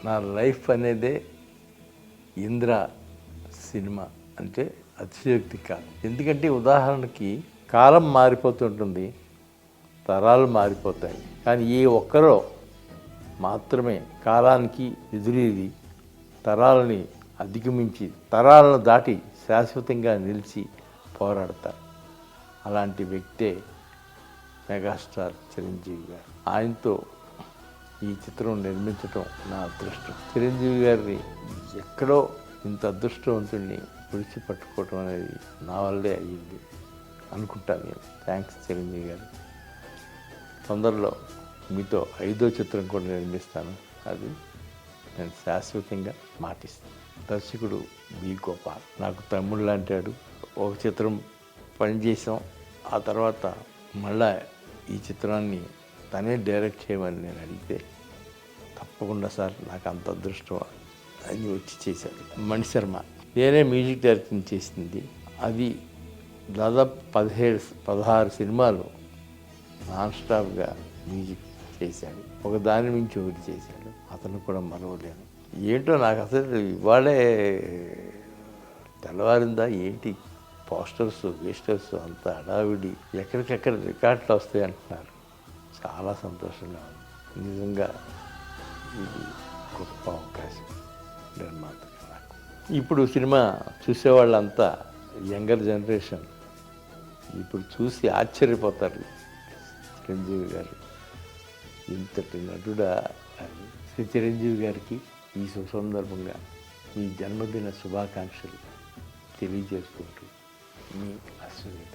నా లైఫ్ అనేదే ఇంద్ర సినిమా అంటే అతిశయోక్తి కాదు. ఎందుకంటే ఉదాహరణకి కాలం మారిపోతుంటుంది, తరాలు మారిపోతాయి, కానీ ఏ ఒక్కరో మాత్రమే కాలానికి ఎదురేది తరాలని అధిగమించి తరాలను దాటి శాశ్వతంగా నిలిచి పోరాడతారు. అలాంటి వ్యక్తే మెగాస్టార్ చిరంజీవి గారు. ఆయనతో ఈ చిత్రం నిర్మించడం నా అదృష్టం. చిరంజీవి గారిని ఎక్కడో ఇంత అదృష్టవంతుడిని విడిచిపట్టుకోవటం అనేది నా వల్లే అయ్యింది అనుకుంటాను నేను. థ్యాంక్స్ చిరంజీవి గారు. తొందరలో మీతో 5వ చిత్రం కూడా నిర్మిస్తాను, అది నేను శాశ్వతంగా మాటిస్తాను. దర్శకుడు బి గోపాల్ నాకు తమ్ముడు లాంటాడు. ఒక చిత్రం పనిచేసాం, ఆ తర్వాత మళ్ళా ఈ చిత్రాన్ని తనే డైరెక్ట్ చేయమని నేను అడిగితే తప్పకుండా సార్ నాకు అంత అదృష్టం అని వచ్చి చేశాడు. మణిశర్మ నేనే మ్యూజిక్ డైరెక్టింగ్ చేసింది. అది దాదాపు 16 సినిమాలు నాన్ స్టాప్గా మ్యూజిక్ చేశాడు. ఒక దాని నుంచి ఒకటి చేశాడు. అతను కూడా మరవలేను. ఏంటో నాకు అసలు ఇవాళే తెల్లవారిందా ఏంటి, పోస్టర్స్ గెస్టర్స్ అంతా హడావిడి, ఎక్కడికెక్కడ రికార్డులు వస్తాయి అంటున్నారు. చాలా సంతోషంగా ఉంది. నిజంగా ఇది గొప్ప అవకాశం నిర్మాతగా నాకు. ఇప్పుడు సినిమా చూసేవాళ్ళంతా యంగర్ జనరేషన్ ఇప్పుడు చూసి ఆశ్చర్యపోతారు. చిరంజీవి గారు ఇంతటి నటుడా అని. శ్రీ చిరంజీవి గారికి ఈ సుసందర్భంగా మీ జన్మదిన శుభాకాంక్షలు తెలియజేసుకుంటూ మీ అశ్విని.